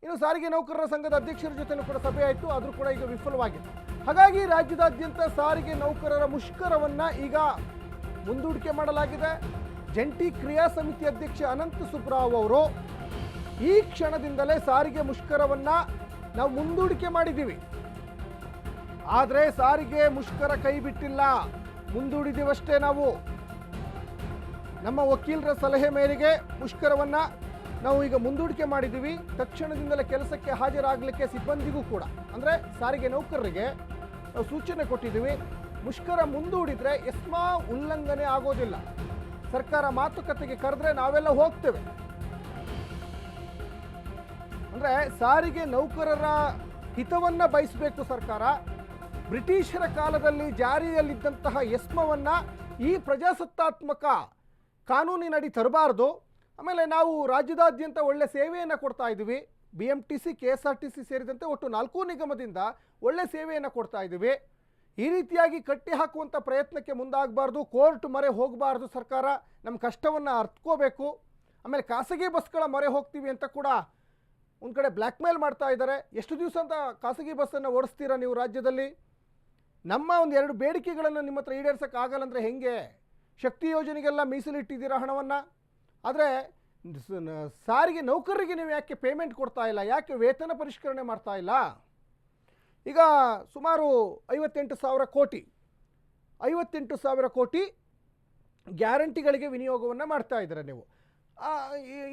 ಇನ್ನು ಸಾರಿಗೆ ನೌಕರರ ಸಂಘದ ಅಧ್ಯಕ್ಷರ ಜೊತೆನೂ ಕೂಡ ಸಭೆ ಆಯಿತು, ಆದರೂ ಕೂಡ ಈಗ ವಿಫಲವಾಗಿದೆ. ಹಾಗಾಗಿ ರಾಜ್ಯದಾದ್ಯಂತ ಸಾರಿಗೆ ನೌಕರರ ಮುಷ್ಕರವನ್ನ ಈಗ ಮುಂದೂಡಿಕೆ ಮಾಡಲಾಗಿದೆ. ಜಂಟಿ ಕ್ರಿಯಾ ಸಮಿತಿ ಅಧ್ಯಕ್ಷ ಅನಂತ ಸುಬ್ರಾವ್ ಅವರು ಈ ಕ್ಷಣದಿಂದಲೇ ಸಾರಿಗೆ ಮುಷ್ಕರವನ್ನ ನಾವು ಮುಂದೂಡಿಕೆ ಮಾಡಿದ್ದೀವಿ, ಆದರೆ ಸಾರಿಗೆ ಮುಷ್ಕರ ಕೈ ಬಿಟ್ಟಿಲ್ಲ, ಮುಂದೂಡಿದೀವಷ್ಟೇ. ನಾವು ನಮ್ಮ ವಕೀಲರ ಸಲಹೆ ಮೇರೆಗೆ ಮುಷ್ಕರವನ್ನ ನಾವು ಈಗ ಮುಂದೂಡಿಕೆ ಮಾಡಿದ್ದೀವಿ. ತಕ್ಷಣದಿಂದಲೇ ಕೆಲಸಕ್ಕೆ ಹಾಜರಾಗಲಿಕ್ಕೆ ಸಿಬ್ಬಂದಿಗೂ ಕೂಡ, ಅಂದರೆ ಸಾರಿಗೆ ನೌಕರರಿಗೆ ನಾವು ಸೂಚನೆ ಕೊಟ್ಟಿದ್ದೀವಿ. ಮುಷ್ಕರ ಮುಂದೂಡಿದ್ರೆ ಎಸ್ಮಾ ಉಲ್ಲಂಘನೆ ಆಗೋದಿಲ್ಲ. ಸರ್ಕಾರ ಮಾತುಕತೆಗೆ ಕರೆದ್ರೆ ನಾವೆಲ್ಲ ಹೋಗ್ತೇವೆ. ಅಂದರೆ ಸಾರಿಗೆ ನೌಕರರ ಹಿತವನ್ನ ಬಯಸಬೇಕು ಸರ್ಕಾರ. ಬ್ರಿಟಿಷರ ಕಾಲದಲ್ಲಿ ಜಾರಿಯಲ್ಲಿದ್ದಂತಹ ಎಸ್ಮವನ್ನ ಈ ಪ್ರಜಾಸತ್ತಾತ್ಮಕ ಕಾನೂನಿನಡಿ ತರಬಾರ್ದು. ಆಮೇಲೆ ನಾವು ರಾಜ್ಯದಾದ್ಯಂತ ಒಳ್ಳೆ ಸೇವೆಯನ್ನು ಕೊಡ್ತಾ ಇದ್ದೀವಿ. BMTC, KSRTC ಸೇರಿದಂತೆ ಒಟ್ಟು 4 ನಿಗಮದಿಂದ ಒಳ್ಳೆ ಸೇವೆಯನ್ನು ಕೊಡ್ತಾ ಇದ್ದೀವಿ. ಈ ರೀತಿಯಾಗಿ ಕಟ್ಟಿ ಹಾಕುವಂಥ ಪ್ರಯತ್ನಕ್ಕೆ ಮುಂದಾಗಬಾರ್ದು, ಕೋರ್ಟ್ ಮೊರೆ ಹೋಗಬಾರ್ದು. ಸರ್ಕಾರ ನಮ್ಮ ಕಷ್ಟವನ್ನು ಅರ್ಥಕೋಬೇಕು. ಆಮೇಲೆ ಖಾಸಗಿ ಬಸ್ಗಳ ಮೊರೆ ಹೋಗ್ತೀವಿ ಅಂತ ಕೂಡ ಒಂದು ಕಡೆ ಬ್ಲ್ಯಾಕ್ ಮೇಲ್ ಮಾಡ್ತಾ ಇದ್ದಾರೆ. ಎಷ್ಟು ದಿವಸ ಅಂತ ಖಾಸಗಿ ಬಸ್ಸನ್ನು ಓಡಿಸ್ತೀರಾ ನೀವು ರಾಜ್ಯದಲ್ಲಿ? ನಮ್ಮ ಒಂದು 2 ಬೇಡಿಕೆಗಳನ್ನು ನಿಮ್ಮ ಹತ್ರ ಈಡೇರ್ಸೋಕ್ಕಾಗಲ್ಲ ಅಂದರೆ ಹೆಂಗೆ? ಶಕ್ತಿ ಯೋಜನೆಗೆಲ್ಲ ಮೀಸಲಿಟ್ಟಿದ್ದೀರಾ ಹಣವನ್ನು, ಆದರೆ ಸಾರಿಗೆ ನೌಕರರಿಗೆ ನೀವು ಯಾಕೆ ಪೇಮೆಂಟ್ ಕೊಡ್ತಾ ಇಲ್ಲ? ಯಾಕೆ ವೇತನ ಪರಿಷ್ಕರಣೆ ಮಾಡ್ತಾ ಇಲ್ಲ? ಈಗ ಸುಮಾರು 58,000 ಕೋಟಿ ಗ್ಯಾರಂಟಿಗಳಿಗೆ ವಿನಿಯೋಗವನ್ನು ಮಾಡ್ತಾ ಇದ್ದಾರೆ ನೀವು.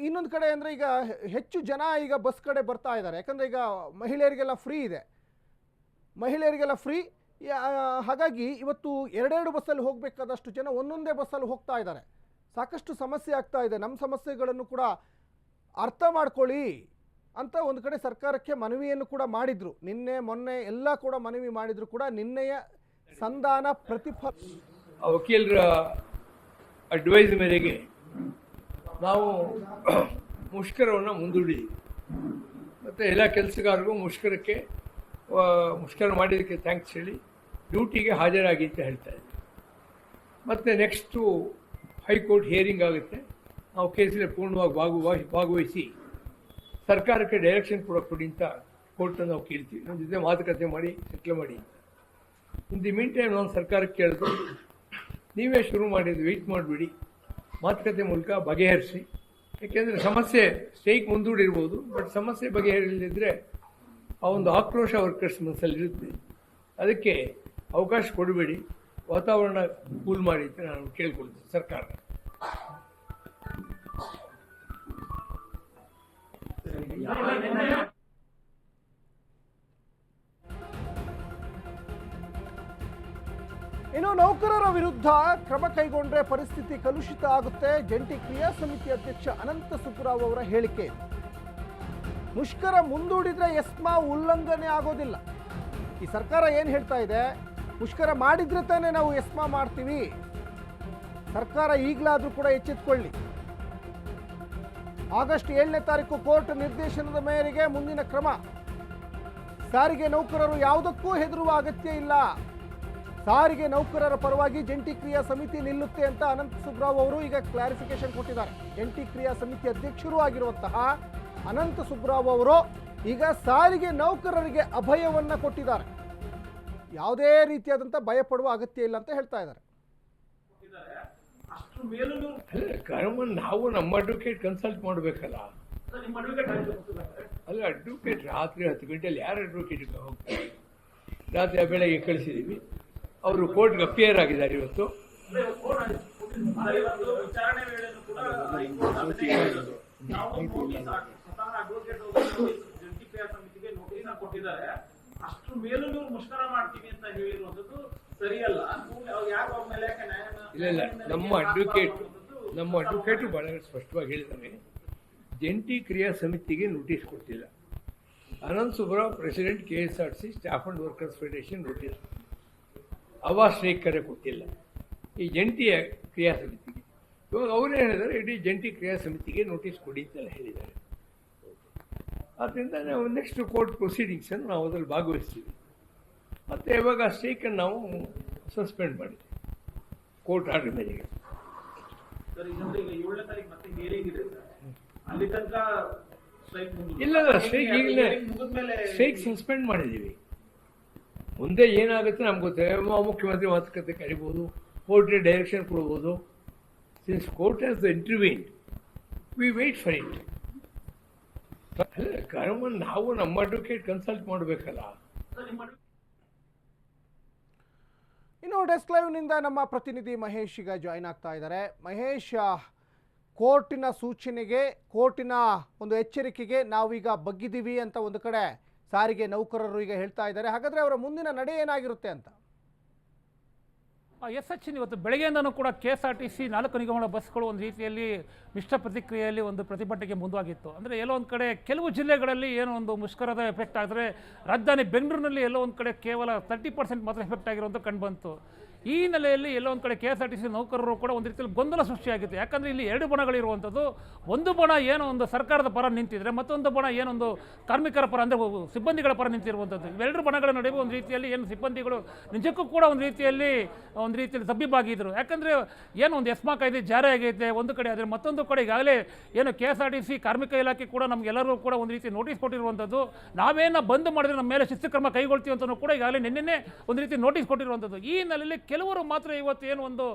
ಇನ್ನೊಂದು ಕಡೆ ಅಂದರೆ ಈಗ ಹೆಚ್ಚು ಜನ ಈಗ ಬಸ್ ಕಡೆ ಬರ್ತಾ ಇದ್ದಾರೆ, ಯಾಕಂದರೆ ಈಗ ಮಹಿಳೆಯರಿಗೆಲ್ಲ ಫ್ರೀ ಇದೆ, ಹಾಗಾಗಿ ಇವತ್ತು 2 ಬಸ್ಸಲ್ಲಿ ಹೋಗಬೇಕಾದಷ್ಟು ಜನ ಒಂದೊಂದೇ ಬಸ್ಸಲ್ಲಿ ಹೋಗ್ತಾ ಇದ್ದಾರೆ. ಸಾಕಷ್ಟು ಸಮಸ್ಯೆ ಆಗ್ತಾ ಇದೆ. ನಮ್ಮ ಸಮಸ್ಯೆಗಳನ್ನು ಕೂಡ ಅರ್ಥ ಮಾಡ್ಕೊಳ್ಳಿ ಅಂತ ಒಂದು ಕಡೆ ಸರ್ಕಾರಕ್ಕೆ ಮನವಿಯನ್ನು ಕೂಡ ಮಾಡಿದ್ರು. ನಿನ್ನೆ ಮೊನ್ನೆ ಎಲ್ಲ ಕೂಡ ಮನವಿ ಮಾಡಿದ್ರು ಕೂಡ ನಿನ್ನೆಯ ಸಂಧಾನ ಪ್ರತಿಫಲ ವಕೀಲರ ಅಡ್ವೈಸ್ ಮೇರೆಗೆ ನಾವು ಮುಷ್ಕರವನ್ನು ಮುಂದೂಡಿದ್ವಿ. ಮತ್ತು ಎಲ್ಲ ಕೆಲಸಗಾರರಿಗೂ ಮುಷ್ಕರ ಮಾಡಿದ್ದಕ್ಕೆ ಥ್ಯಾಂಕ್ಸ್ ಹೇಳಿ ಡ್ಯೂಟಿಗೆ ಹಾಜರಾಗಿ ಅಂತ ಹೇಳ್ತಾ ಇದ್ವಿ. ಮತ್ತು ನೆಕ್ಸ್ಟು ಹೈಕೋರ್ಟ್ ಹಿಯರಿಂಗ್ ಆಗುತ್ತೆ. ನಾವು ಕೇಸಲ್ಲಿ ಪೂರ್ಣವಾಗಿ ಭಾಗವಹಿಸಿ ಸರ್ಕಾರಕ್ಕೆ ಡೈರೆಕ್ಷನ್ ಕೊಡಿ ಅಂತ ಕೋರ್ಟನ್ನು ನಾವು ಕೇಳ್ತೀವಿ. ನಮ್ಮ ಜೊತೆ ಮಾತುಕತೆ ಮಾಡಿ ಸೆಟ್ಲ್ ಮಾಡಿ. ಇನ್ ದಿ ಮೀನ್ ಟೈಮ್ ನಾವು ಸರ್ಕಾರಕ್ಕೆ ಕೇಳಿದ್ರು, ನೀವೇ ಶುರು ಮಾಡಿದ್ದು, ವೆಯ್ಟ್ ಮಾಡಿಬಿಡಿ, ಮಾತುಕತೆ ಮೂಲಕ ಬಗೆಹರಿಸಿ. ಯಾಕೆಂದರೆ ಸಮಸ್ಯೆ ಸ್ಟ್ರೈಕ್ ಮುಂದೂಡಿರ್ಬೋದು, ಬಟ್ ಸಮಸ್ಯೆ ಬಗೆಹರಿಲ್ಲದಿದ್ದರೆ ಆ ಒಂದು ಆಕ್ರೋಶ ವರ್ಕರ್ಸ್ ಮನಸ್ಸಲ್ಲಿರುತ್ತೆ. ಅದಕ್ಕೆ ಅವಕಾಶ ಕೊಡಬೇಡಿ, ವಾತಾವರಣ ಕೂಲ್ ಮಾಡಿ ಅಂತ ನಾನು ಕೇಳ್ಕೊಳ್ತೀನಿ ಸರ್ಕಾರ. ಇನ್ನು ನೌಕರರ ವಿರುದ್ಧ ಕ್ರಮ ಕೈಗೊಂಡ್ರೆ ಪರಿಸ್ಥಿತಿ ಕಲುಷಿತ ಆಗುತ್ತೆ. ಜಂಟಿ ಕ್ರಿಯಾ ಸಮಿತಿ ಅಧ್ಯಕ್ಷ ಅನಂತ ಸುಬ್ಬರಾವ್ ಅವರ ಹೇಳಿಕೆ. ಮುಷ್ಕರ ಮುಂದೂಡಿದ್ರೆ ಎಸ್ಮಾ ಉಲ್ಲಂಘನೆ ಆಗೋದಿಲ್ಲ. ಈ ಸರ್ಕಾರ ಏನು ಹೇಳ್ತಾ ಇದೆ? ಮುಷ್ಕರ ಮಾಡಿದ್ರೆ ತಾನೇ ನಾವು ಎಸ್ಮಾ ಮಾಡ್ತೀವಿ. ಸರ್ಕಾರ ಈಗಲಾದರೂ ಕೂಡ ಎಚ್ಚೆತ್ತುಕೊಳ್ಳಿ. ಆಗಸ್ಟ್ 7ನೇ ತಾರೀಕು ಕೋರ್ಟ್ ನಿರ್ದೇಶನದ ಮೇರೆಗೆ ಮುಂದಿನ ಕ್ರಮ. ಸಾರಿಗೆ ನೌಕರರು ಯಾವುದಕ್ಕೂ ಹೆದರುವ ಅಗತ್ಯ ಇಲ್ಲ. ಸಾರಿಗೆ ನೌಕರರ ಪರವಾಗಿ ಜಂಟಿ ಕ್ರಿಯಾ ಸಮಿತಿ ನಿಲ್ಲುತ್ತೆ ಅಂತ ಅನಂತ ಸುಬ್ರಾವ್ ಅವರು ಈಗ ಕ್ಲಾರಿಫಿಕೇಶನ್ ಕೊಟ್ಟಿದ್ದಾರೆ. ಜಂಟಿ ಕ್ರಿಯಾ ಸಮಿತಿ ಅಧ್ಯಕ್ಷರೂ ಆಗಿರುವಂತಹ ಅನಂತ ಸುಬ್ರಾವ್ ಅವರು ಈಗ ಸಾರಿಗೆ ನೌಕರರಿಗೆ ಅಭಯವನ್ನ ಕೊಟ್ಟಿದ್ದಾರೆ. ಯಾವುದೇ ರೀತಿಯಾದಂಥ ಭಯ ಪಡುವ ಅಗತ್ಯ ಇಲ್ಲ ಅಂತ ಹೇಳ್ತಾ ಇದ್ದಾರೆ. ನಾವು ನಮ್ಮ ಅಡ್ವೊಕೇಟ್ ಕನ್ಸಲ್ಟ್ ಮಾಡಬೇಕಲ್ಲ. ಅಲ್ಲ, ಅಡ್ವೊಕೇಟ್ ರಾತ್ರಿ 10 ಗಂಟೆಯಲ್ಲಿ ಯಾರು ಅಡ್ವೊಕೇಟ್ಗೆ ಹೋಗ್ತಾರೆ? ರಾತ್ರಿ ಬೆಳಗ್ಗೆ ಕಳಿಸಿದ್ದೀವಿ. ಅವರು ಕೋರ್ಟ್ಗೆ ಅಪಿಯರ್ ಆಗಿದ್ದಾರೆ ಇವತ್ತು. ಇಲ್ಲ, ನಮ್ಮ ಅಡ್ವೊಕೇಟು ಬಹಳ ಸ್ಪಷ್ಟವಾಗಿ ಹೇಳಿದ್ದಾರೆ. ಜಂಟಿ ಕ್ರಿಯಾ ಸಮಿತಿಗೆ ನೋಟಿಸ್ ಕೊಟ್ಟಿಲ್ಲ. Anant Subrao president KSRTC staff and workers federation notice, strike ಕರೆ ಕೊಟ್ಟಿಲ್ಲ ಈ ಜಂಟಿ ಕ್ರಿಯಾ ಸಮಿತಿಗೆ. ಇವಾಗ ಅವರೇ ಹೇಳಿದ್ದಾರೆ, ಇಡೀ ಜಂಟಿ ಕ್ರಿಯಾ ಸಮಿತಿಗೆ ನೋಟಿಸ್ ಕೊಡಿ ಅಂತೆಲ್ಲ ಹೇಳಿದ್ದಾರೆ. ಆದ್ದರಿಂದ ನಾವು ನೆಕ್ಸ್ಟ್ ಕೋರ್ಟ್ ಪ್ರೊಸೀಡಿಂಗ್ಸನ್ನು ನಾವು ಅದರಲ್ಲಿ ಭಾಗವಹಿಸ್ತೀವಿ. ಮತ್ತು ಇವಾಗ ಸ್ಟ್ರೈಕನ್ನು ನಾವು ಸಸ್ಪೆಂಡ್ ಮಾಡಿದ್ವಿ ಕೋರ್ಟ್ ಆರ್ಡರ್ ಮೇರೆಗೆ. ಸರ್, ಈಗ 7ನೇ ತಾರೀಕು ಮತ್ತೆ ಹಿಯರಿಂಗ್ ಇದೆ ಸರ್. ಅಲ್ಲಿ ತನಕ ಇಲ್ಲ ಸ್ಟ್ರೈಕ್ ಈಗಲೇ ಸ್ಟ್ರೈಕ್ ಸಸ್ಪೆಂಡ್ ಮಾಡಿದ್ದೀವಿ. ಮುಂದೆ ಏನಾಗುತ್ತೆ ನಮ್ಗೆ ಗೊತ್ತಿಲ್ಲ. ಮುಖ್ಯಮಂತ್ರಿ ಮಾತುಕತೆ ಕರಿಬೋದು, ಕೋರ್ಟ್ಗೆ ಡೈರೆಕ್ಷನ್ ಕೊಡ್ಬೋದು. Since court has intervened, we wait for it. ಕಾನೂನು ನಾವು ನಮ್ಮ ಅಡ್ವೊಕೇಟ್ ಕನ್ಸಲ್ಟ್ ಮಾಡಬೇಕಲ್ಲ. ಇನ್ನು ಡೆಸ್ಕ್ ಲೈವ್ನಿಂದ ನಮ್ಮ ಪ್ರತಿನಿಧಿ ಮಹೇಶ್ ಈಗ ಜಾಯ್ನ್ ಆಗ್ತಾ ಇದ್ದಾರೆ. ಮಹೇಶ್, ಕೋರ್ಟಿನ ಸೂಚನೆಗೆ, ಕೋರ್ಟಿನ ಒಂದು ಎಚ್ಚರಿಕೆಗೆ ನಾವೀಗ ಬಗ್ಗಿದ್ದೀವಿ ಅಂತ ಒಂದು ಕಡೆ ಸಾರಿಗೆ ನೌಕರರು ಈಗ ಹೇಳ್ತಾ ಇದ್ದಾರೆ. ಹಾಗಾದರೆ ಅವರ ಮುಂದಿನ ನಡೆ ಏನಾಗಿರುತ್ತೆ ಅಂತ? ಎಸ್ ಸಚಿನ್, ಇವತ್ತು ಬೆಳಗ್ಗೆಯಿಂದನೂ ಕೂಡ KSRTC 4 ನಿಗಮಗಳ ಬಸ್ಗಳು ಒಂದು ರೀತಿಯಲ್ಲಿ ಮಿಶ್ರ ಪ್ರತಿಕ್ರಿಯೆಯಲ್ಲಿ ಒಂದು ಪ್ರತಿಭಟನೆಗೆ ಮುಂದುವಾಗಿತ್ತು. ಅಂದರೆ ಎಲ್ಲೋ ಒಂದು ಕಡೆ ಕೆಲವು ಜಿಲ್ಲೆಗಳಲ್ಲಿ ಏನೋ ಒಂದು ಮುಷ್ಕರದ ಎಫೆಕ್ಟ್ ಆದರೆ ರಾಜಧಾನಿ ಬೆಂಗಳೂರಿನಲ್ಲಿ ಎಲ್ಲೋ ಒಂದು ಕಡೆ ಕೇವಲ 30% ಮಾತ್ರ ಎಫೆಕ್ಟ್ ಆಗಿರುವಂಥ ಕಂಡುಬಂತು. ಈ ಹಿನ್ನೆಲೆಯಲ್ಲಿ ಎಲ್ಲೋ ಒಂದು ಕಡೆ KSRTC ನೌಕರರು ಕೂಡ ಒಂದು ರೀತಿಯಲ್ಲಿ ಗೊಂದಲ ಸೃಷ್ಟಿಯಾಗಿತ್ತು. ಯಾಕಂದರೆ ಇಲ್ಲಿ 2 ಬಣಗಳಿರುವಂಥದ್ದು. ಒಂದು ಬಣ ಏನೋ ಒಂದು ಸರ್ಕಾರದ ಪರ ನಿಂತಿದ್ರೆ, ಮತ್ತೊಂದು ಬಣ ಏನೊಂದು ಕಾರ್ಮಿಕರ ಪರ ಅಂದರೆ ಸಿಬ್ಬಂದಿಗಳ ಪರ ನಿಂತಿರುವಂಥದ್ದು. ಇವೆರಡು ಬಣಗಳ ನಡುವೆ ಒಂದು ರೀತಿಯಲ್ಲಿ ಏನು ಸಿಬ್ಬಂದಿಗಳು ನಿಜಕ್ಕೂ ಕೂಡ ಒಂದು ರೀತಿಯಲ್ಲಿ ತಬ್ಬಿಬ್ಬಾಗಿದ್ದರು. ಯಾಕಂದರೆ ಏನೋ ಒಂದು ಎಸ್ಮಾ ಕಾಯ್ದೆ ಜಾರಿ ಆಗೈತೆ ಒಂದು ಕಡೆ, ಆದರೆ ಮತ್ತೊಂದು ಕಡೆ ಈಗಾಗಲೇ ಏನು KSRTC ಕಾರ್ಮಿಕ ಇಲಾಖೆ ಕೂಡ ನಮಗೆಲ್ಲರೂ ಕೂಡ ಒಂದು ರೀತಿ ನೋಟಿಸ್ ಕೊಟ್ಟಿರುವಂಥದ್ದು. ನಾವೇನ ಬಂದ್ ಮಾಡಿದ್ರೆ ನಮ್ಮ ಮೇಲೆ ಶಿಸ್ತು ಕ್ರಮ ಕೈಗೊಳ್ತೀವಿ ಅಂತಲೂ ಕೂಡ ಈಗಾಗಲೇ ನಿನ್ನೆ ಒಂದು ರೀತಿ ನೋಟಿಸ್ ಕೊಟ್ಟಿರುವಂಥದ್ದು. ಈ ಹಿನ್ನೆಲೆಯಲ್ಲಿ ಕೆಲವರು ಮಾತ್ರ ಇವತ್ತು ಏನು ಒಂದು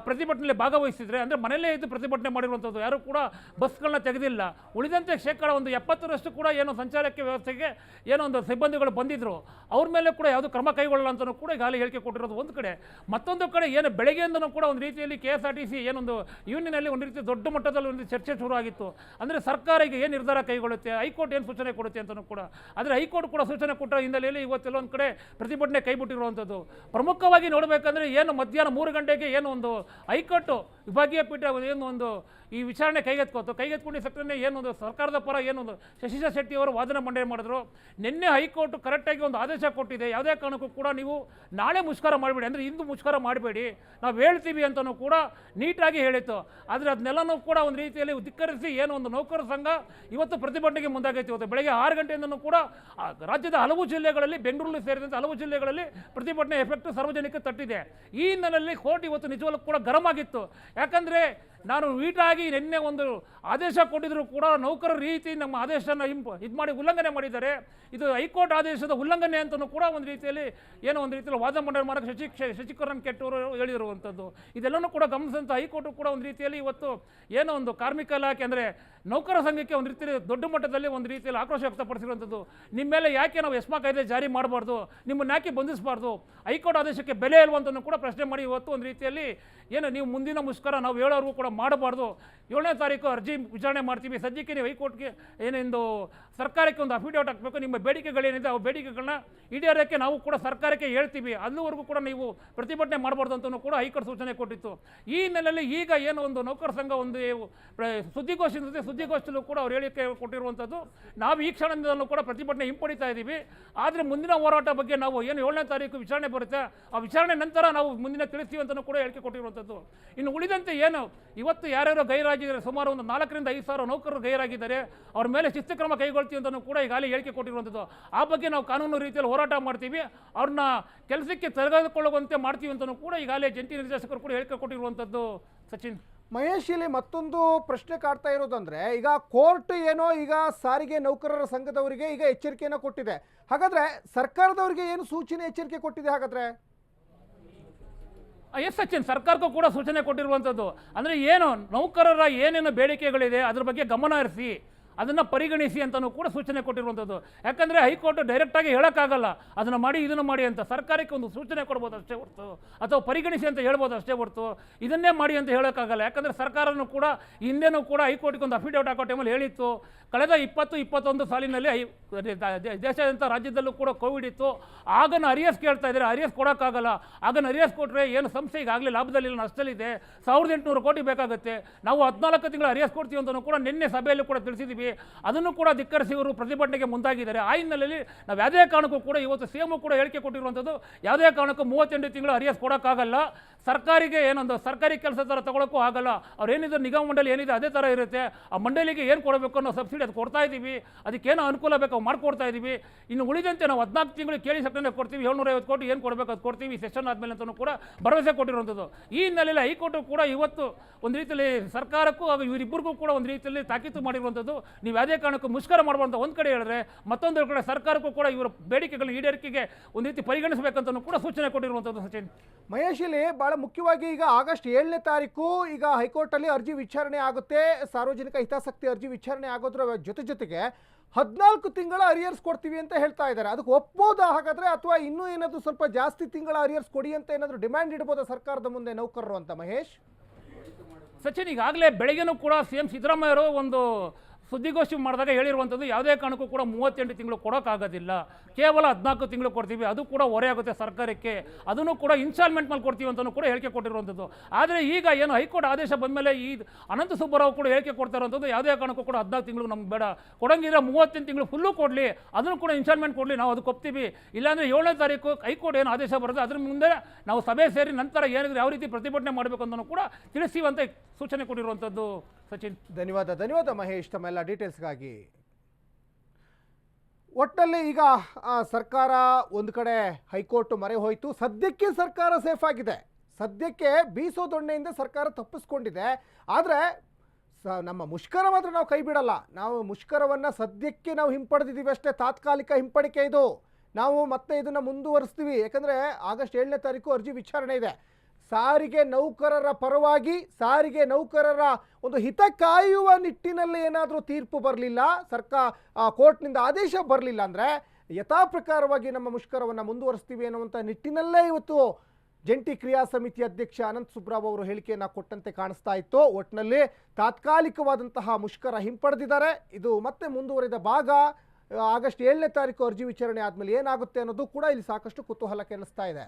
ಪ್ರತಿಭಟನೆಯಲ್ಲಿ ಭಾಗವಹಿಸಿದರೆ, ಅಂದರೆ ಮನೆಯಲ್ಲೇ ಇದ್ದು ಪ್ರತಿಭಟನೆ ಮಾಡಿರುವಂಥದ್ದು, ಯಾರು ಕೂಡ ಬಸ್ಗಳನ್ನ ತೆಗೆದಿಲ್ಲ. ಉಳಿದಂತೆ ಶೇಕಡ ಒಂದು 70ರಷ್ಟು ಕೂಡ ಏನೋ ಸಂಚಾರಕ್ಕೆ ವ್ಯವಸ್ಥೆಗೆ ಏನೋ ಒಂದು ಸಿಬ್ಬಂದಿಗಳು ಬಂದಿದ್ದರು, ಅವ್ರ ಮೇಲೆ ಕೂಡ ಯಾವುದು ಕ್ರಮ ಕೈಗೊಳ್ಳಲ್ಲ ಅಂತಲೂ ಕೂಡ ಈಗಾಗಲೇ ಹೇಳಿಕೆ ಕೊಟ್ಟಿರೋದು ಒಂದು ಕಡೆ. ಮತ್ತೊಂದು ಕಡೆ ಏನು ಬೆಳಗ್ಗೆಯಿಂದನೂ ಕೂಡ ಒಂದು ರೀತಿಯಲ್ಲಿ KSRTC ಏನೊಂದು ಯೂನಿಯನಲ್ಲಿ ಒಂದು ರೀತಿ ದೊಡ್ಡ ಮಟ್ಟದಲ್ಲಿ ಒಂದು ಚರ್ಚೆ ಶುರು ಆಗಿತ್ತು. ಅಂದರೆ ಸರ್ಕಾರ ಈಗ ಏನು ನಿರ್ಧಾರ ಕೈಗೊಳ್ಳುತ್ತೆ, ಹೈಕೋರ್ಟ್ ಏನು ಸೂಚನೆ ಕೊಡುತ್ತೆ ಅಂತಲೂ ಕೂಡ. ಆದರೆ ಹೈಕೋರ್ಟ್ ಕೂಡ ಸೂಚನೆ ಕೊಟ್ಟ ಹಿನ್ನೆಲೆಯಲ್ಲಿ ಇವತ್ತೆಲ್ಲೊಂದು ಕಡೆ ಪ್ರತಿಭಟನೆ ಕೈಬಿಟ್ಟಿರುವಂಥದ್ದು. ಪ್ರಮುಖವಾಗಿ ನೋಡಬೇಕಂದ್ರೆ ಏನು ಮಧ್ಯಾಹ್ನ 3 ಗಂಟೆಗೆ ಏನು ಒಂದು ಹೈಕೋರ್ಟ್ ವಿಭಾಗೀಯ ಪೀಠ ಏನು ಒಂದು ಈ ವಿಚಾರಣೆ ಕೈಗೆತ್ಕೊಂಡು ಸಕ್ಕರೆ ಏನೊಂದು ಸರ್ಕಾರದ ಪರ ಏನೊಂದು ಶಶಿಧರ್ ಶೆಟ್ಟಿ ಅವರು ವಾದನ ಮಂಡನೆ ಮಾಡಿದ್ರು. ನಿನ್ನೆ ಹೈಕೋರ್ಟ್ ಕರೆಕ್ಟಾಗಿ ಒಂದು ಆದೇಶ ಕೊಟ್ಟಿದೆ, ಯಾವುದೇ ಕಾರಣಕ್ಕೂ ಕೂಡ ನೀವು ನಾಳೆ ಮುಷ್ಕರ ಮಾಡಬೇಡಿ, ಅಂದರೆ ಇಂದು ಮುಷ್ಕರ ಮಾಡಬೇಡಿ, ನಾವು ಹೇಳ್ತೀವಿ ಅಂತಲೂ ಕೂಡ ನೀಟಾಗಿ ಹೇಳಿತ್ತು. ಆದರೆ ಅದನ್ನೆಲ್ಲನೂ ಕೂಡ ಒಂದು ರೀತಿಯಲ್ಲಿ ಧಿಕ್ಕರಿಸಿ ಏನೋ ಒಂದು ನೌಕರರ ಸಂಘ ಇವತ್ತು ಪ್ರತಿಭಟನೆಗೆ ಮುಂದಾಗೈತಿ. ಇವತ್ತು ಬೆಳಗ್ಗೆ 6 ಗಂಟೆಯಿಂದನೂ ಕೂಡ ರಾಜ್ಯದ ಹಲವು ಜಿಲ್ಲೆಗಳಲ್ಲಿ, ಬೆಂಗಳೂರು ಸೇರಿದಂತೆ ಹಲವು ಜಿಲ್ಲೆಗಳಲ್ಲಿ ಪ್ರತಿಭಟನೆ ಎಫೆಕ್ಟ್ ಸಾರ್ವಜನಿಕ ತಟ್ಟಿದೆ. ಈ ಹಿನ್ನೆಲೆಯಲ್ಲಿ ಕೋರ್ಟ್ ಇವತ್ತು ನಿಜವಾಗ್ಲೂ ಕೂಡ ಗರಂ ಆಗಿತ್ತು. ಯಾಕಂದರೆ ನಾನು ನೀಟಾಗಿ ನಿನ್ನೆ ಒಂದು ಆದೇಶ ಕೊಟ್ಟಿದ್ರು ಕೂಡ ನೌಕರರ ರೀತಿ ನಮ್ಮ ಆದೇಶನ ಇದು ಮಾಡಿ ಉಲ್ಲಂಘನೆ ಮಾಡಿದ್ದಾರೆ, ಇದು ಹೈಕೋರ್ಟ್ ಆದೇಶದ ಉಲ್ಲಂಘನೆ ಅಂತಲೂ ಕೂಡ ಒಂದು ರೀತಿಯಲ್ಲಿ ಏನೋ ಒಂದು ರೀತಿಯಲ್ಲಿ ವಾದ ಮಂಡನೆ ಮಾಡೋಕ್ಕೆ ಶಶಿಕರಣ್ ಕೆಟ್ಟವರು ಹೇಳಿರುವಂಥದ್ದು. ಇದೆಲ್ಲನೂ ಕೂಡ ಗಮನಿಸಿದಂಥ ಹೈಕೋರ್ಟ್ ಕೂಡ ಒಂದು ರೀತಿಯಲ್ಲಿ ಇವತ್ತು ಏನೋ ಒಂದು ಕಾರ್ಮಿಕ ಇಲಾಖೆ ಅಂದರೆ ನೌಕರ ಸಂಘಕ್ಕೆ ಒಂದು ರೀತಿಯಲ್ಲಿ ದೊಡ್ಡ ಮಟ್ಟದಲ್ಲಿ ಒಂದು ರೀತಿಯಲ್ಲಿ ಆಕ್ರೋಶ ವ್ಯಕ್ತಪಡಿಸಿರುವಂಥದ್ದು. ನಿಮ್ಮ ಮೇಲೆ ಯಾಕೆ ನಾವು ಎಸ್ಮಾ ಕಾಯ್ದೆ ಜಾರಿ ಮಾಡಬಾರ್ದು, ನಿಮ್ಮನ್ನು ಯಾಕೆ ಬಂಧಿಸಬಾರ್ದು, ಹೈಕೋರ್ಟ್ ಆದೇಶಕ್ಕೆ ಬೆಲೆ ಇಲ್ವಂತನೂ ಕೂಡ ಪ್ರಶ್ನೆ ಮಾಡಿ ಇವತ್ತು ಒಂದು ರೀತಿಯಲ್ಲಿ ಏನು ನೀವು ಮುಂದಿನ ಮುಷ್ಕರ ನಾವು ಹೇಳೋರು ಕೂಡ ಮಾಡಬಾರ್ದು, 7ನೇ ತಾರೀಕು ಅರ್ಜಿ ವಿಚಾರಣೆ ಮಾಡ್ತೀವಿ, ಸದ್ಯಕ್ಕೆ ನೀವು ಹೈಕೋರ್ಟ್ಗೆ ಏನೆಂದು ಸರ್ಕಾರಕ್ಕೆ ಒಂದು ಅಫಿಡೇವಿಟ್ ಹಾಕಬೇಕು, ನಿಮ್ಮ ಬೇಡಿಕೆಗಳೇನಿದೆ ಆ ಬೇಡಿಕೆಗಳನ್ನ ಈಡೇರೋಕ್ಕೆ ನಾವು ಕೂಡ ಸರ್ಕಾರಕ್ಕೆ ಹೇಳ್ತೀವಿ, ಅಲ್ಲಿವರೆಗೂ ಕೂಡ ನೀವು ಪ್ರತಿಭಟನೆ ಮಾಡಬಾರ್ದು ಅಂತಲೂ ಕೂಡ ಹೈಕೋರ್ಟ್ ಸೂಚನೆ ಕೊಟ್ಟಿತ್ತು. ಈ ಹಿನ್ನೆಲೆಯಲ್ಲಿ ಈಗ ಏನು ಒಂದು ನೌಕರ ಸಂಘ ಒಂದು ಸುದ್ದಿಗೋಷ್ಠಿಯಲ್ಲೂ ಕೂಡ ಅವ್ರು ಹೇಳಿಕೆ ಕೊಟ್ಟಿರುವಂಥದ್ದು, ನಾವು ಈ ಕ್ಷಣದಿಂದಲೂ ಕೂಡ ಪ್ರತಿಭಟನೆ ಹಿಂಪಡಿತಾ ಇದ್ದೀವಿ. ಆದರೆ ಮುಂದಿನ ಹೋರಾಟ ಬಗ್ಗೆ ನಾವು ಏನು 7ನೇ ತಾರೀಕು ವಿಚಾರಣೆ ಬರುತ್ತೆ, ಆ ವಿಚಾರಣೆ ನಂತರ ನಾವು ಮುಂದಿನ ತಿಳಿಸ್ತೀವಿ ಅಂತಲೂ ಕೂಡ ಹೇಳಿಕೆ ಕೊಟ್ಟಿರುವಂಥದ್ದು. ಇನ್ನು ಉಳಿದಂತೆ ಏನು ಇವತ್ತು ಯಾರ್ಯಾರೋ ಗೈರಾಗಿದ್ದಾರೆ, ಸುಮಾರು ಒಂದು 4 ರಿಂದ 5 ಸಾವಿರ ನೌಕರರು ಗೈರಾಗಿದ್ದಾರೆ, ಅವ್ರ ಮೇಲೆ ಶಿಸ್ತು ಕ್ರಮ ಕೈಗೊಳ್ತೀವಿ ಅಂತಲೂ ಕೂಡ ಈಗಾಗಲೇ ಹೇಳಿಕೆ ಕೊಟ್ಟಿರುವಂಥದ್ದು. ಆ ಬಗ್ಗೆ ನಾವು ಕಾನೂನು ರೀತಿಯಲ್ಲಿ ಹೋರಾಟ ಮಾಡ್ತೀವಿ, ಅವ್ರನ್ನ ಕೆಲಸಕ್ಕೆ ತೆಗೆದುಕೊಳ್ಳುವಂತೆ ಮಾಡ್ತೀವಿ ಅಂತಲೂ ಕೂಡ ಈಗಾಗಲೇ ಜಂಟಿ ನಿರ್ದೇಶಕರು ಕೂಡ ಹೇಳಿಕೆ ಕೊಟ್ಟಿರುವಂಥದ್ದು. ಸಚಿನ್, ಮಹೇಶ್, ಇಲ್ಲಿ ಮತ್ತೊಂದು ಪ್ರಶ್ನೆ ಕಾಡ್ತಾ ಇರೋದಂದ್ರೆ, ಈಗ ಕೋರ್ಟ್ ಏನೋ ಈಗ ಸಾರಿಗೆ ನೌಕರರ ಸಂಘದವರಿಗೆ ಈಗ ಎಚ್ಚರಿಕೆಯನ್ನು ಕೊಟ್ಟಿದೆ, ಹಾಗಾದ್ರೆ ಸರ್ಕಾರದವರಿಗೆ ಏನು ಸೂಚನೆ ಎಚ್ಚರಿಕೆ ಕೊಟ್ಟಿದೆ ಹಾಗಾದ್ರೆ? ಎಸ್ ಸಚಿನ್, ಸರ್ಕಾರಕ್ಕೂ ಕೂಡ ಸೂಚನೆ ಕೊಟ್ಟಿರುವಂಥದ್ದು. ಅಂದರೆ ಏನು ನೌಕರರ ಏನೇನು ಬೇಡಿಕೆಗಳಿದೆ ಅದ್ರ ಬಗ್ಗೆ ಗಮನ ಹರಿಸಿ ಅದನ್ನು ಪರಿಗಣಿಸಿ ಅಂತಲೂ ಕೂಡ ಸೂಚನೆ ಕೊಟ್ಟಿರುವಂಥದ್ದು. ಯಾಕಂದರೆ ಹೈಕೋರ್ಟ್ ಡೈರೆಕ್ಟಾಗಿ ಹೇಳೋಕ್ಕಾಗಲ್ಲ ಅದನ್ನು ಮಾಡಿ ಇದನ್ನು ಮಾಡಿ ಅಂತ, ಸರ್ಕಾರಕ್ಕೆ ಒಂದು ಸೂಚನೆ ಕೊಡ್ಬೋದು ಅಷ್ಟೇ ಹೊರತು, ಅಥವಾ ಪರಿಗಣಿಸಿ ಅಂತ ಹೇಳ್ಬೋದು ಅಷ್ಟೇ ಹೊರತು ಇದನ್ನೇ ಮಾಡಿ ಅಂತ ಹೇಳೋಕ್ಕಾಗಲ್ಲ. ಯಾಕಂದರೆ ಸರ್ಕಾರನೂ ಕೂಡ ಹಿಂದೆನೂ ಕೂಡ ಹೈಕೋರ್ಟ್ಗೆ ಒಂದು ಅಫಿಡೇವಿಟ್ ಹಾಕೋ ಟೈಮಲ್ಲಿ ಹೇಳಿತ್ತು, ಕಳೆದ 20-21 ಸಾಲಿನಲ್ಲಿ ದೇಶಾದ್ಯಂತ ರಾಜ್ಯದಲ್ಲೂ ಕೂಡ ಕೋವಿಡ್ ಇತ್ತು, ಆಗನ ಅರಿಯಸ್ ಕೇಳ್ತಾ ಇದ್ದಾರೆ, ಅರಿಯಸ್ ಕೊಡೋಕ್ಕಾಗಲ್ಲ, ಆಗನ ಅರಿಯಸ್ ಕೊಟ್ಟರೆ ಏನು ಸಂಸ್ಥೆ ಈಗಾಗಲೇ ಲಾಭದಲ್ಲಿಲ್ಲ, ನಷ್ಟದಲ್ಲಿದೆ, 1800 ಕೋಟಿ ಬೇಕಾಗುತ್ತೆ, ನಾವು 14 ತಿಂಗಳ ಅರಿಯಸ್ ಕೊಡ್ತೀವಿ ಅಂತಲೂ ಕೂಡ ನಿನ್ನೆ ಸಭೆಯಲ್ಲಿ ಕೂಡ ತಿಳಿಸಿದ್ದೀವಿ. ಅದನ್ನು ಕೂಡ ಧಿಕ್ಕರಿಸಿ ಇವರು ಪ್ರತಿಭಟನೆಗೆ ಮುಂದಾಗಿದ್ದಾರೆ. ಆ ಹಿನ್ನೆಲೆಯಲ್ಲಿ ನಾವು ಯಾವುದೇ ಕಾರಣಕ್ಕೂ ಕೂಡ ಇವತ್ತು ಸಿಎಂ ಕೂಡ ಹೇಳಿಕೆ ಕೊಟ್ಟಿರುವಂಥದ್ದು, ಯಾವುದೇ ಕಾರಣಕ್ಕೂ 38 ತಿಂಗಳ ಅರಿಯಸ್ ಕೊಡೋಕ್ಕಾಗಲ್ಲ, ಸರ್ಕಾರಿಗೆ ಏನೊಂದು ಸರ್ಕಾರಿ ಕೆಲಸ ಥರ ತಗೊಳ್ಳೋಕ್ಕೂ ಆಗಲ್ಲ, ಅವ್ರು ಏನಿದೆ ನಿಗಮ ಮಂಡಳಿ ಏನಿದೆ ಅದೇ ಥರ ಇರುತ್ತೆ, ಆ ಮಂಡಳಿಗೆ ಏನು ಕೊಡಬೇಕು ಅನ್ನೋ ಸಬ್ಸಿಡಿ ಅದು ಕೊಡ್ತಾ ಇದ್ದೀವಿ, ಅದಕ್ಕೇನೋ ಅನುಕೂಲ ಬೇಕು ಮಾಡ್ಕೊಡ್ತಾ ಇದ್ದೀವಿ. ಇನ್ನು ಉಳಿದಂತೆ ನಾವು 14 ತಿಂಗಳಿಗೆ ಕೇಳಿ ಸಕ್ಕರೆ ಕೊಡ್ತೀವಿ, 750 ಕೋಟಿ ಏನು ಕೊಡಬೇಕು ಅದು ಕೊಡ್ತೀವಿ ಸೆಷನ್ ಆದಮೇಲೆ ಅಂತಲೂ ಕೂಡ ಭರವಸೆ ಕೊಟ್ಟಿರುವಂಥದ್ದು. ಈ ಹಿನ್ನೆಲೆಯಲ್ಲಿ ಹೈಕೋರ್ಟ್ ಕೂಡ ಇವತ್ತು ಒಂದು ರೀತಿಯಲ್ಲಿ ಸರ್ಕಾರಕ್ಕೂ ಹಾಗೂ ಇವರಿಬ್ಬರಿಗೂ ಕೂಡ ಒಂದು ರೀತಿಯಲ್ಲಿ ತಾಕೀತು ಮಾಡಿರುವಂಥದ್ದು, ನೀವು ಯಾವುದೇ ಕಾರಣಕ್ಕೂ ಮುಷ್ಕರ ಮಾಡಬಾರ್ದು ಒಂದು ಕಡೆ ಹೇಳಿದ್ರೆ, ಮತ್ತೊಂದು ಕಡೆ ಸರ್ಕಾರಕ್ಕೂ ಕೂಡ ಇವರ ಬೇಡಿಕೆಗಳನ್ನ ಈಡೇರಿಕೆಗೆ ಒಂದು ರೀತಿ ಪರಿಗಣಿಸಬೇಕಂತ ಕೂಡ ಸೂಚನೆ ಕೊಟ್ಟಿರುವಂಥದ್ದು ಸಚಿನ್. ಮಹೇಶ್, ಇಲ್ಲಿ ಬಹಳ ಮುಖ್ಯವಾಗಿ ಈಗ ಆಗಸ್ಟ್ 7ನೇ ತಾರೀಕು ಈಗ ಹೈಕೋರ್ಟಲ್ಲಿ ಅರ್ಜಿ ವಿಚಾರಣೆ ಆಗುತ್ತೆ. ಸಾರ್ವಜನಿಕ ಹಿತಾಸಕ್ತಿ ಅರ್ಜಿ ವಿಚಾರಣೆ ಆಗೋದ್ರ ಜೊತೆಗೆ 14 ತಿಂಗಳ ಅರಿಯರ್ಸ್ ಕೊಡ್ತೀವಿ ಅಂತ ಹೇಳ್ತಾ ಇದ್ದಾರೆ. ಅದಕ್ಕೆ ಒಪ್ಪೋದಾ ಹಾಗಾದ್ರೆ, ಅಥವಾ ಇನ್ನೂ ಏನಾದರೂ ಸ್ವಲ್ಪ ಜಾಸ್ತಿ ತಿಂಗಳ ಅರಿಯರ್ಸ್ ಕೊಡಿ ಅಂತ ಏನಾದರೂ ಡಿಮ್ಯಾಂಡ್ ಇಡ್ಬೋದಾ ಸರ್ಕಾರದ ಮುಂದೆ ನೌಕರರು ಅಂತ ಮಹೇಶ್? ಸಚಿನ್, ಈಗಾಗಲೇ ಬೆಳಗ್ಗೆನೂ ಕೂಡ CM ಸಿದ್ದರಾಮಯ್ಯರು ಒಂದು ಸುದ್ದಿಗೋಷ್ಠಿ ಮಾಡಿದಾಗ ಹೇಳಿರುವಂಥದ್ದು, ಯಾವುದೇ ಕಾರಣಕ್ಕೂ ಕೂಡ 38 ತಿಂಗಳು ಕೊಡೋಕ್ಕಾಗೋದಿಲ್ಲ, ಕೇವಲ 14 ತಿಂಗಳು ಕೊಡ್ತೀವಿ, ಅದು ಕೂಡ ಹೊರೆ ಆಗುತ್ತೆ ಸರ್ಕಾರಕ್ಕೆ, ಅದನ್ನು ಕೂಡ ಇನ್ಸ್ಟಾಲ್ಮೆಂಟ್ ಮೇಲೆ ಕೊಡ್ತೀವಿ ಅಂತಲೂ ಕೂಡ ಹೇಳಿಕೆ ಕೊಟ್ಟಿರುವಂಥದ್ದು. ಆದರೆ ಈಗ ಏನು ಹೈಕೋರ್ಟ್ ಆದೇಶ ಬಂದ ಮೇಲೆ ಈ ಅನಂತ ಸುಬ್ಬರಾವ್ ಕೂಡ ಹೇಳಿಕೆ ಕೊಡ್ತಾ ಇರುವಂಥದ್ದು, ಯಾವುದೇ ಕಾರಣಕ್ಕೂ ಕೂಡ 14 ತಿಂಗಳು ನಮ್ಗೆ ಬೇಡ, ಕೊಡಂಗಿದ್ರೆ 38 ತಿಂಗಳು ಫುಲ್ಲು ಕೊಡಲಿ, ಅದನ್ನು ಕೂಡ ಇನ್ಸ್ಟಾಲ್ಮೆಂಟ್ ಕೊಡಲಿ, ನಾವು ಅದಕ್ಕೆ ಒಪ್ತೀವಿ. ಇಲ್ಲಾಂದರೆ 7ನೇ ತಾರೀಕು ಹೈಕೋರ್ಟ್ ಏನು ಆದೇಶ ಬರುತ್ತೆ ಅದ್ರ ಮುಂದೆ ನಾವು ಸಭೆ ಸೇರಿ ನಂತರ ಏನಾದರೂ ಯಾವ ರೀತಿ ಪ್ರತಿಭಟನೆ ಮಾಡಬೇಕು ಅಂತಲೂ ಕೂಡ ತಿಳಿಸ್ತೀವಿ ಅಂತ ಸೂಚನೆ ಕೊಟ್ಟಿರುವಂಥದ್ದು. ಸಚಿನ್, ಧನ್ಯವಾದ ಮಹೇಶ್ ತಮ್ಮೆಲ್ಲ ಡೀಟೇಲ್ಸ್ಗಾಗಿ. ಒಟ್ಟಲ್ಲಿ ಈಗ ಸರ್ಕಾರ ಒಂದು ಕಡೆ ಹೈಕೋರ್ಟ್ ಮೊರೆ ಹೋಯಿತು. ಸದ್ಯಕ್ಕೆ ಸರ್ಕಾರ ಸೇಫ್ ಆಗಿದೆ, ಸದ್ಯಕ್ಕೆ ಬೀಸೋ ದೊಣ್ಣೆಯಿಂದ ಸರ್ಕಾರ ತಪ್ಪಿಸ್ಕೊಂಡಿದೆ. ಆದರೆ ನಮ್ಮ ಮುಷ್ಕರ ಮಾತ್ರ ನಾವು ಕೈ ಬಿಡಲ್ಲ. ನಾವು ಮುಷ್ಕರವನ್ನು ಸದ್ಯಕ್ಕೆ ನಾವು ಹಿಂಪಡೆದಿದ್ದೀವಿ ಅಷ್ಟೇ, ತಾತ್ಕಾಲಿಕ ಹಿಂಪಡಿಕೆ ಇದು. ನಾವು ಮತ್ತೆ ಇದನ್ನು ಮುಂದುವರಿಸ್ತೀವಿ. ಯಾಕಂದರೆ ಆಗಸ್ಟ್ 7ನೇ ತಾರೀಕು ಅರ್ಜಿ ವಿಚಾರಣೆ ಇದೆ. ಸಾರಿಗೆ ನೌಕರರ ಪರವಾಗಿ, ಸಾರಿಗೆ ನೌಕರರ ಒಂದು ಹಿತ ಕಾಯುವ ನಿಟ್ಟಿನಲ್ಲಿ ಏನಾದರೂ ತೀರ್ಪು ಬರಲಿಲ್ಲ, ಕೋರ್ಟ್ನಿಂದ ಆದೇಶ ಬರಲಿಲ್ಲ ಅಂದರೆ ಯಥಾಪ್ರಕಾರವಾಗಿ ನಮ್ಮ ಮುಷ್ಕರವನ್ನು ಮುಂದುವರಿಸ್ತೀವಿ ಅನ್ನುವಂಥ ನಿಟ್ಟಿನಲ್ಲೇ ಇವತ್ತು ಜಂಟಿ ಕ್ರಿಯಾ ಸಮಿತಿ ಅಧ್ಯಕ್ಷ ಅನಂತ ಸುಬ್ರಾವ್ ಅವರು ಹೇಳಿಕೆಯನ್ನು ಕೊಟ್ಟಂತೆ ಕಾಣಿಸ್ತಾ ಇತ್ತು. ಒಟ್ಟಿನಲ್ಲಿ ತಾತ್ಕಾಲಿಕವಾದಂತಹ ಮುಷ್ಕರ ಹಿಂಪಡೆದಿದ್ದಾರೆ. ಇದು ಮತ್ತೆ ಮುಂದುವರಿದ ಭಾಗ. ಆಗಸ್ಟ್ 7ನೇ ತಾರೀಕು ಅರ್ಜಿ ವಿಚಾರಣೆ ಆದಮೇಲೆ ಏನಾಗುತ್ತೆ ಅನ್ನೋದು ಕೂಡ ಇಲ್ಲಿ ಸಾಕಷ್ಟು ಕುತೂಹಲ ಕೆರಳಿಸ್ತಾ ಇದೆ.